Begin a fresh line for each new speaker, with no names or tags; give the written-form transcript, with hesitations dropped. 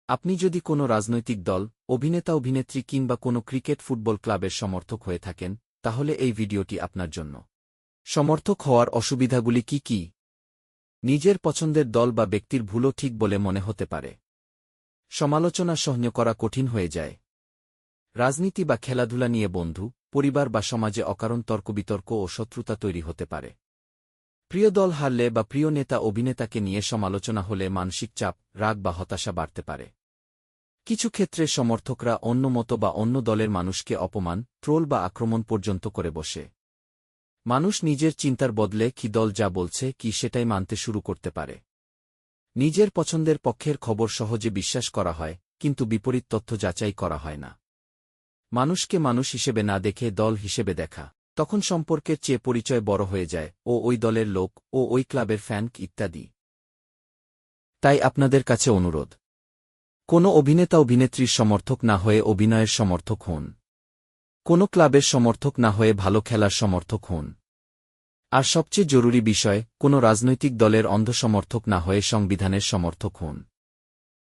আপনি যদি কোনো রাজনৈতিক দল, অভিনেতা-অভিনেত্রী কিংবা কোনো ক্রিকেট ফুটবল ক্লাবের সমর্থক হয়ে থাকেন, তাহলে এই ভিডিওটি আপনার জন্য। সমর্থক হওয়ার অসুবিধাগুলি কি কি? নিজের পছন্দের দল বা ব্যক্তির ভুলও ঠিক বলে মনে হতে পারে। সমালোচনা সহ্য করা কঠিন হয়ে যায়। রাজনীতি বা খেলাধুলা নিয়ে বন্ধু, পরিবার বা সমাজে অকারণ তর্কবিতর্ক ও শত্রুতা তৈরি হতে পারে। প্রিয় দল হারলে বা প্রিয় নেতা অভিনেতাকে নিয়ে সমালোচনা হলে মানসিক চাপ, রাগ বা হতাশা বাড়তে পারে। কিছু ক্ষেত্রে সমর্থকরা অন্য মত বা অন্য দলের মানুষকে অপমান, ট্রোল বা আক্রমণ পর্যন্ত করে বসে। মানুষ নিজের চিন্তার বদলে কি দল যা বলছে কি সেটাই মানতে শুরু করতে পারে। নিজের পছন্দের পক্ষের খবর সহজে বিশ্বাস করা হয়, কিন্তু বিপরীত তথ্য যাচাই করা হয় না। মানুষকে মানুষ হিসেবে না দেখে দল হিসেবে দেখা, তখন সম্পর্কের চেয়ে পরিচয় বড় হয়ে যায়, ও ওই দলের লোক, ও ওই ক্লাবের ফ্যান ইত্যাদি। তাই আপনাদের কাছে অনুরোধ, কোনো অভিনেতা-অভিনেত্রীর সমর্থক না হয়ে অভিনয়ের সমর্থক হন। কোনো ক্লাবের সমর্থক না হয়ে ভালো খেলার সমর্থক হন। আর সবচেয়ে জরুরি বিষয়, কোনো রাজনৈতিক দলের অন্ধ সমর্থক না হয়ে সংবিধানের সমর্থক হন।